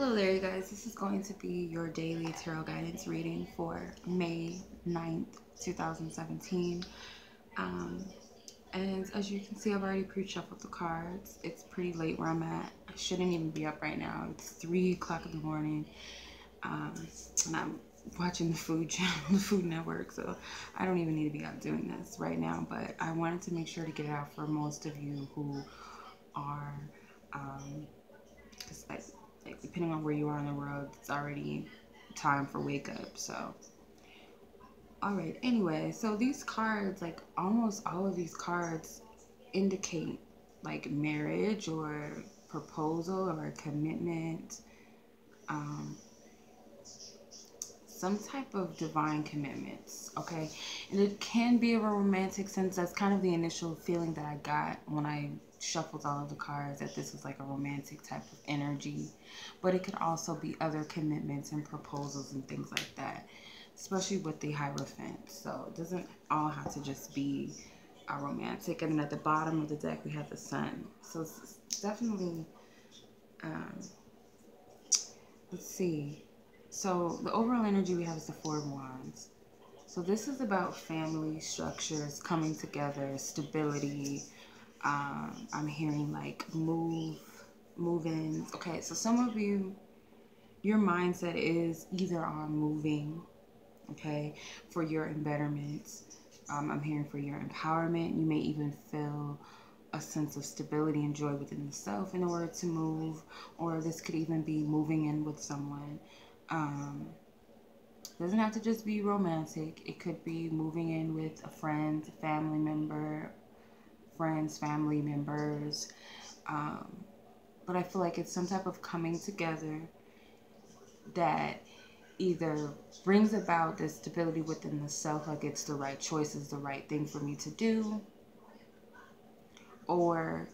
Hello there, you guys. This is going to be your daily tarot guidance reading for May 9th, 2017. And as you can see, I've already pre-shuffled the cards. It's pretty late where I'm at. I shouldn't even be up right now. It's 3 o'clock in the morning. And I'm watching the Food Channel, the Food Network, so I don't even need to be out doing this right now. But I wanted to make sure to get it out for most of you who are, like depending on where you are in the world, it's already time for wake up. So all right, anyway, so these cards, like almost all of these cards, indicate like marriage or proposal or a commitment, some type of divine commitments. Okay, and it can be of a romantic sense. That's kind of the initial feeling that I got when I shuffled all of the cards, that this was like a romantic type of energy. But it could also be other commitments and proposals and things like that, especially with the Hierophant. So it doesn't all have to just be a romantic. And then at the bottom of the deck we have the Sun. So it's definitely let's see. So the overall energy we have is the Four of Wands. So this is about family structures coming together, stability. I'm hearing like move-ins. Okay, so some of you, your mindset is either on moving, okay, for your embetterment. I'm hearing for your empowerment. You may even feel a sense of stability and joy within the self in order to move, or this could even be moving in with someone. Doesn't have to just be romantic. It could be moving in with a friend, family member, friends, family members. But I feel like it's some type of coming together that either brings about this stability within the self, like it's the right choice, is the right thing for me to do, or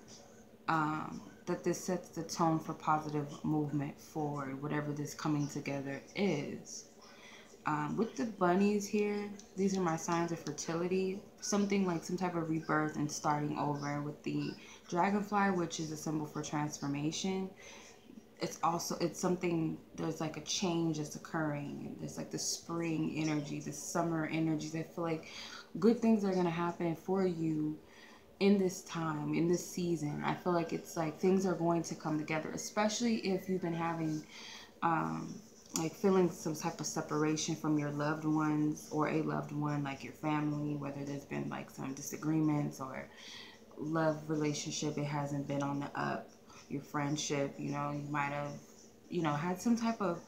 that this sets the tone for positive movement forward, whatever this coming together is. With the bunnies here, these are my signs of fertility, something like some type of rebirth and starting over. With the dragonfly, which is a symbol for transformation, it's something, there's like a change that's occurring. There's like the spring energy, the summer energies. I feel like good things are going to happen for you in this time, in this season. I feel like it's like things are going to come together, especially if you've been having like feeling some type of separation from your loved ones or a loved one, like your family, whether there's been like some disagreements or love relationship, it hasn't been on the up. Your friendship, you might have, had some type of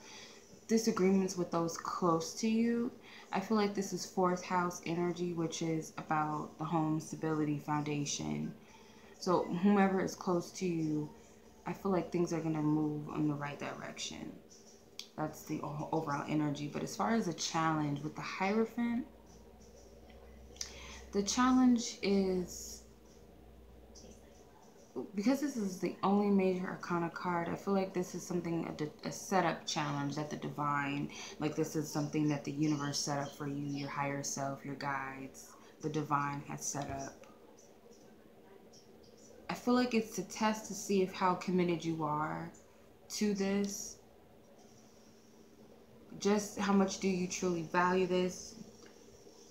disagreements with those close to you. I feel like this is fourth house energy, which is about the home, stability, foundation. So whomever is close to you, I feel like things are going to move in the right direction. That's the overall energy. But as far as a challenge with the Hierophant, the challenge is, because this is the only major arcana card, I feel like this is something, a setup challenge that the divine, like this is something that the universe set up for you, your higher self, your guides, the divine has set up. I feel like it's to test to see if how committed you are to this. Just how much do you truly value this?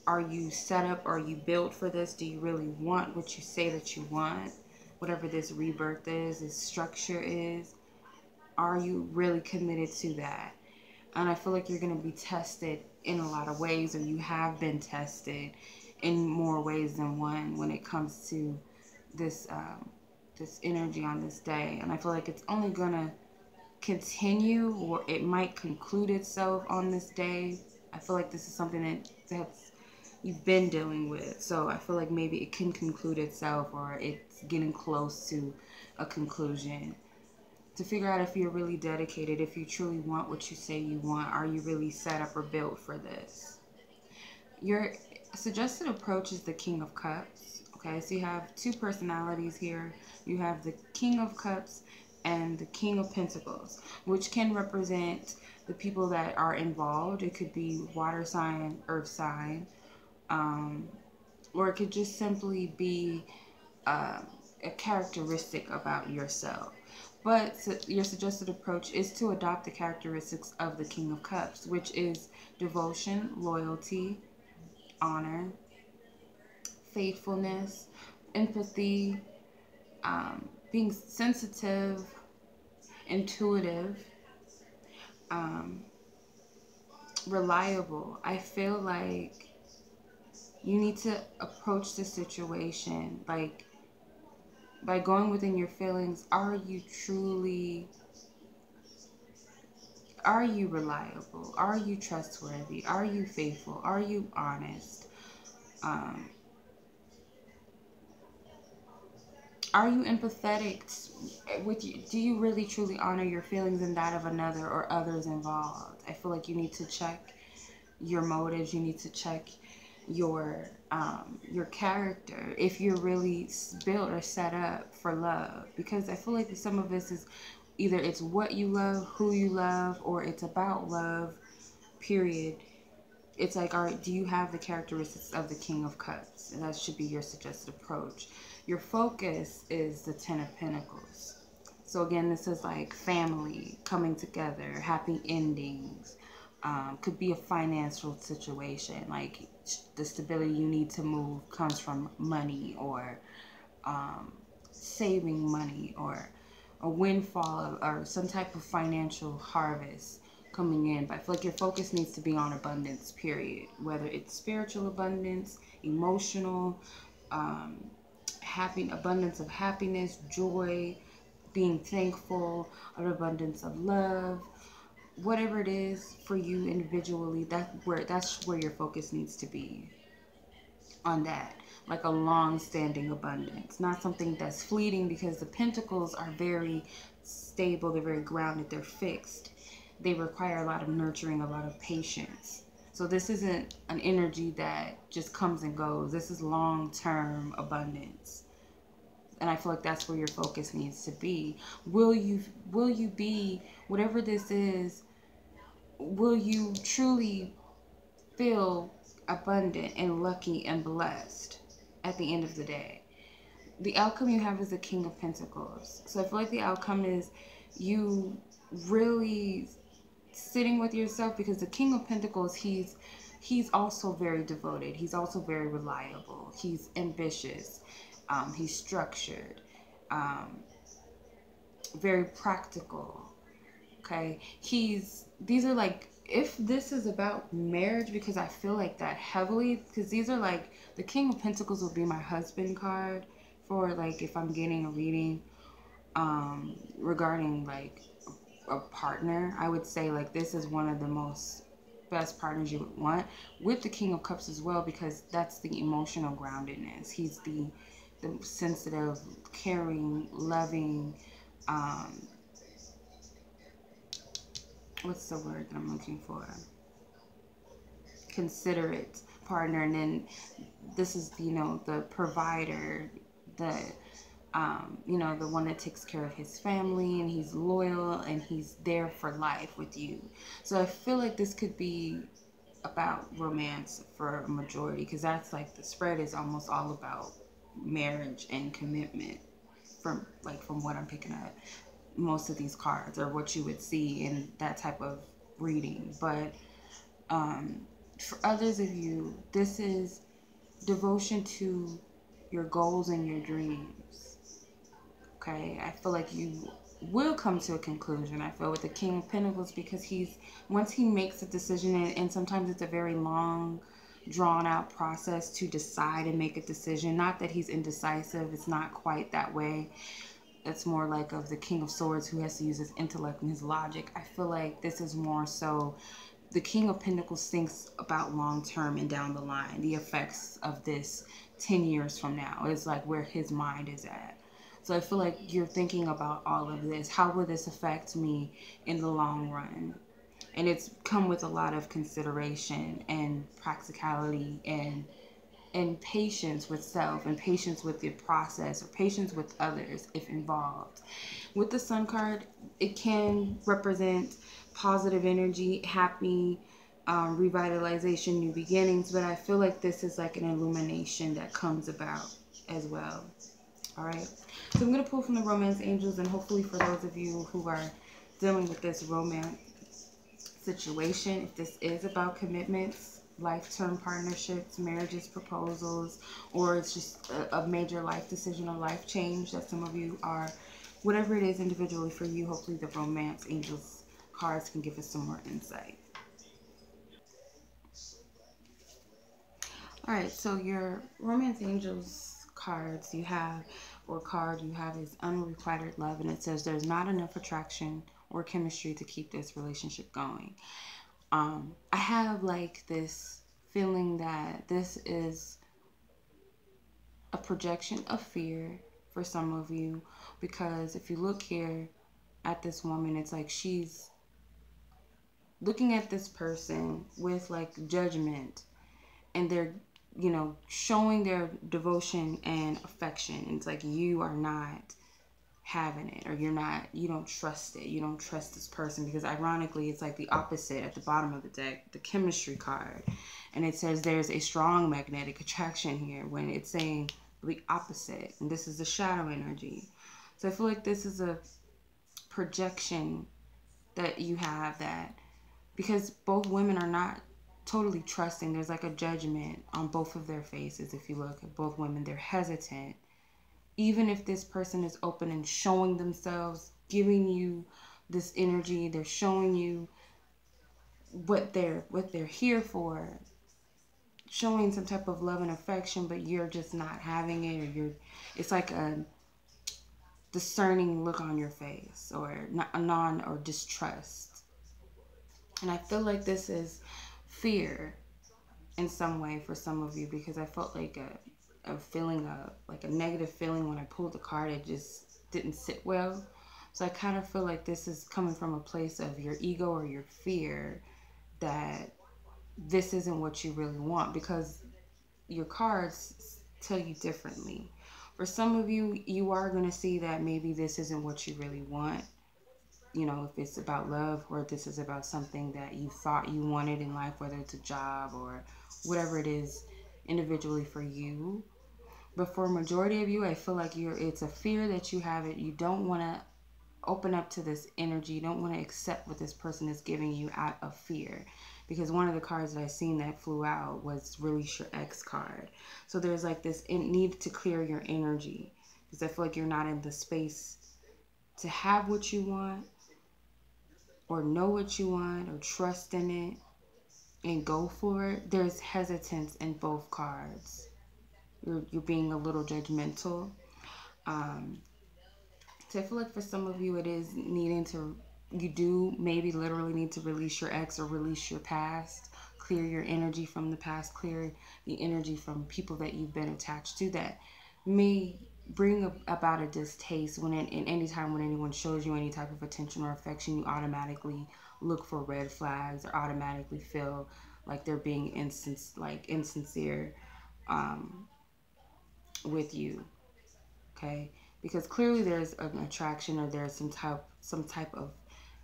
Are you set up? Are you built for this? Do you really want what you say that you want? Whatever this rebirth is, this structure is, are you really committed to that? And I feel like you're going to be tested in a lot of ways, or you have been tested in more ways than one when it comes to this this energy on this day. And I feel like it's only going to continue, or it might conclude itself on this day. I feel like this is something that's you've been dealing with, so I feel like maybe it can conclude itself, or it's getting close to a conclusion. To figure out if you're really dedicated, if you truly want what you say you want, are you really set up or built for this? Your suggested approach is the King of Cups. Okay, so you have two personalities here. You have the King of Cups and the King of Pentacles, which can represent the people that are involved. It could be water sign, earth sign, or it could just simply be a characteristic about yourself. But your suggested approach is to adopt the characteristics of the King of Cups, which is devotion, loyalty, honor, faithfulness, empathy, being sensitive, intuitive, reliable. I feel like you need to approach the situation like by going within your feelings. Are you reliable? Are you trustworthy? Are you faithful? Are you honest? Are you empathetic with you? Do you really truly honor your feelings and that of another or others involved? I feel like you need to check your motives. You need to check your character if you're really built or set up for love, because I feel like some of this is either it's what you love, who you love, or it's about love, period. It's like, do you have the characteristics of the King of Cups? And that should be your suggested approach. Your focus is the Ten of Pentacles. So again, this is like family, coming together, happy endings. Could be a financial situation, like the stability you need to move comes from money, or saving money, or a windfall, or some type of financial harvest coming in. But I feel like your focus needs to be on abundance, period. Whether it's spiritual abundance, emotional, abundance of happiness, joy, being thankful, an abundance of love, whatever it is for you individually, that's where your focus needs to be on that. Like a long-standing abundance, not something that's fleeting, because the pentacles are very stable, they're very grounded, they're fixed. They require a lot of nurturing, a lot of patience. So this isn't an energy that just comes and goes. This is long-term abundance. And I feel like that's where your focus needs to be. Will you be, whatever this is, will you truly feel abundant and lucky and blessed at the end of the day? The outcome you have is the King of Pentacles. So I feel like the outcome is you really sitting with yourself, because the King of Pentacles, he's also very devoted. He's also very reliable. He's ambitious. He's structured. Very practical. Okay. These are like, if this is about marriage, because I feel like that heavily, because these are like, the King of Pentacles will be my husband card for like if I'm getting a reading regarding like a partner. I would say like this is one of the best partners you would want, with the King of Cups as well, because that's the emotional groundedness. He's the sensitive, caring, loving, what's the word that I'm looking for? Considerate partner. And then this is, the provider, the the one that takes care of his family, and he's loyal and he's there for life with you. So I feel like this could be about romance for a majority, because that's like the spread is almost all about marriage and commitment from what I'm picking up. Most of these cards are what you would see in that type of reading. But for others of you, this is devotion to your goals and your dreams. Okay, I feel like you will come to a conclusion. I feel with the King of Pentacles, because once he makes a decision, and sometimes it's a very long, drawn out process to decide and make a decision. Not that he's indecisive, it's not quite that way. It's more like of the King of Swords, who has to use his intellect and his logic. I feel like this is more so the King of Pentacles thinks about long term and down the line, the effects of this 10 years from now is like where his mind is at. So I feel like you're thinking about all of this. How will this affect me in the long run? And it's come with a lot of consideration and practicality and patience with self, and patience with the process, or patience with others if involved. With the Sun card, it can represent positive energy, happy, revitalization, new beginnings, but I feel like this is like an illumination that comes about as well. All right. So I'm going to pull from the romance angels, and hopefully for those of you who are dealing with this romance situation, if this is about commitments, life-term partnerships, marriages, proposals, or it's just a major life decision or life change that some of you are, whatever it is individually for you, hopefully the romance angels cards can give us some more insight. All right, so your romance angels cards you have, or card you have, is unrequited love, and it says there's not enough attraction or chemistry to keep this relationship going. I have like this feeling that this is a projection of fear for some of you, because if you look here at this woman, it's like she's looking at this person with like judgment, and they're, you know, showing their devotion and affection. And it's like you are not having it, or you don't trust it. You don't trust this person, because ironically it's like the opposite at the bottom of the deck, the chemistry card. And it says there's a strong magnetic attraction here, when it's saying the opposite. And this is the shadow energy. So I feel like this is a projection that you have, that because both women are not totally trusting, there's like a judgment on both of their faces. If you look at both women, they're hesitant. Even if this person is open and showing themselves, giving you this energy, they're showing you what they're here for, showing some type of love and affection, but you're just not having it, or it's like a discerning look on your face, or or distrust. And I feel like this is fear in some way for some of you, because I felt like a feeling of like a negative feeling when I pulled the card. It just didn't sit well. So I kind of feel like this is coming from a place of your ego or your fear that this isn't what you really want, because your cards tell you differently. For some of you, you are going to see that maybe this isn't what you really want. You know, if it's about love, or if this is about something that you thought you wanted in life, whether it's a job or whatever it is individually for you. But for a majority of you, I feel like it's a fear that you have it. You don't want to open up to this energy. You don't want to accept what this person is giving you out of fear. Because one of the cards that I seen that flew out was Release Your Ex card. So there's like this need to clear your energy, because I feel like you're not in the space to have what you want, or know what you want, or trust in it and go for it. There's hesitance in both cards. You're being a little judgmental. So I feel like for some of you, it is needing to, you do maybe literally need to release your ex, or release your past, clear your energy from the past, clear the energy from people that you've been attached to that may bring about a distaste when in any time when anyone shows you any type of attention or affection, you automatically look for red flags, or automatically feel like they're being insincere with you. Okay, because clearly there's an attraction, or there's some type of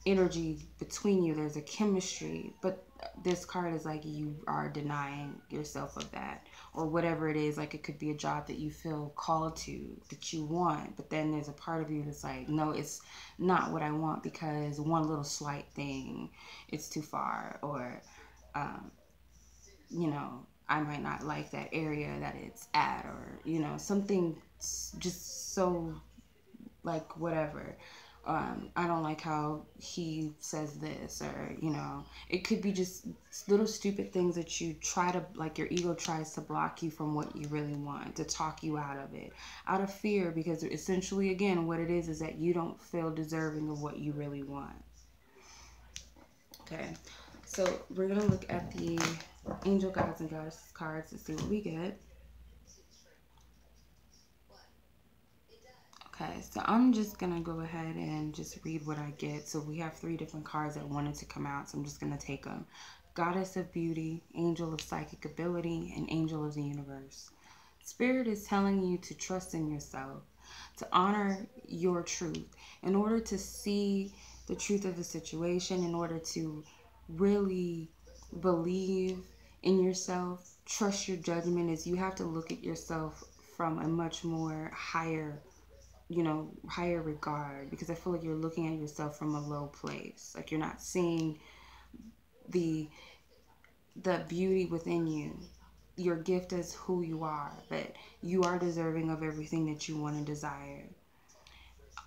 energy between you. There's a chemistry, but this card is like you are denying yourself of that, or whatever it is. Like it could be a job that you feel called to, that you want, but then there's a part of you that's like, no, it's not what I want, because one little slight thing, it's too far, or you know, I might not like that area that it's at, or, you know, something just so like whatever. I don't like how he says this, or, you know, it could be just little stupid things that you try to, like your ego tries to block you from what you really want, to talk you out of it, out of fear, because essentially, again, what it is that you don't feel deserving of what you really want. Okay, so we're going to look at the angel gods and goddesses cards to see what we get. Okay, so I'm just going to go ahead and just read what I get. So we have 3 different cards that wanted to come out, so I'm just going to take them. Goddess of Beauty, Angel of Psychic Ability, and Angel of the Universe. Spirit is telling you to trust in yourself, to honor your truth. In order to see the truth of the situation, in order to really believe in yourself, trust your judgment, is you have to look at yourself from a much more higher higher regard, because I feel like you're looking at yourself from a low place. Like you're not seeing the beauty within you, your gift as who you are, but you are deserving of everything that you want and desire.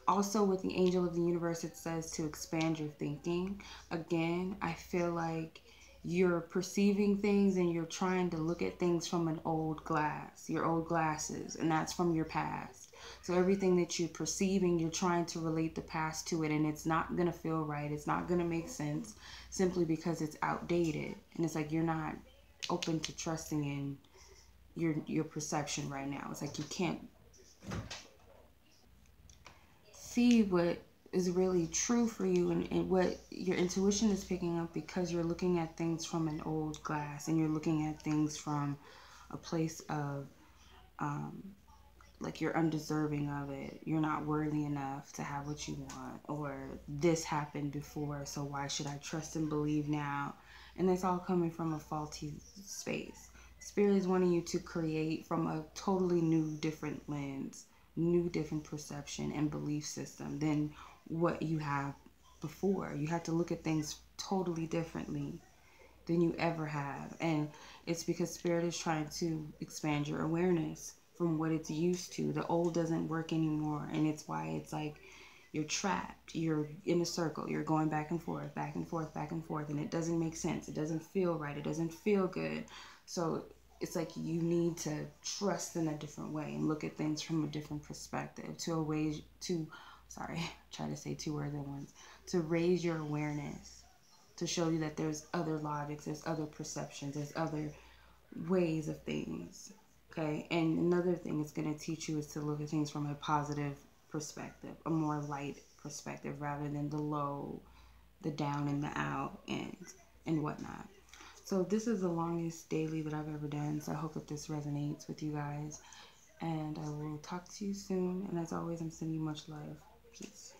Also, with the angel of the universe, it says to expand your thinking. Again, I feel like you're perceiving things and you're trying to look at things from an old glass, your old glasses, and that's from your past. So everything that you're perceiving, you're trying to relate the past to it, and it's not going to feel right. It's not going to make sense simply because it's outdated. And it's like you're not open to trusting in your perception right now. It's like you can't see what is really true for you, and what your intuition is picking up, because you're looking at things from an old glass and you're looking at things from a place of like you're undeserving of it. You're not worthy enough to have what you want, or this happened before, so why should I trust and believe now? And that's all coming from a faulty space. Spirit is wanting you to create from a totally new, different lens, new, different perception and belief system than what you have before. You have to look at things totally differently than you ever have. And it's because Spirit is trying to expand your awareness from what it's used to. The old doesn't work anymore. And it's why it's like you're trapped. You're in a circle. You're going back and forth, back and forth, back and forth. And it doesn't make sense. It doesn't feel right. It doesn't feel good. So it's like you need to trust in a different way and look at things from a different perspective, to a way to, sorry, try to say two words at once, to raise your awareness, to show you that there's other logics, there's other perceptions, there's other ways of things. Okay, and another thing it's going to teach you is to look at things from a positive perspective, a more light perspective, rather than the low, the down and the out, and whatnot. So this is the longest daily that I've ever done, so I hope that this resonates with you guys, and I will talk to you soon. And as always, I'm sending you much love. Peace.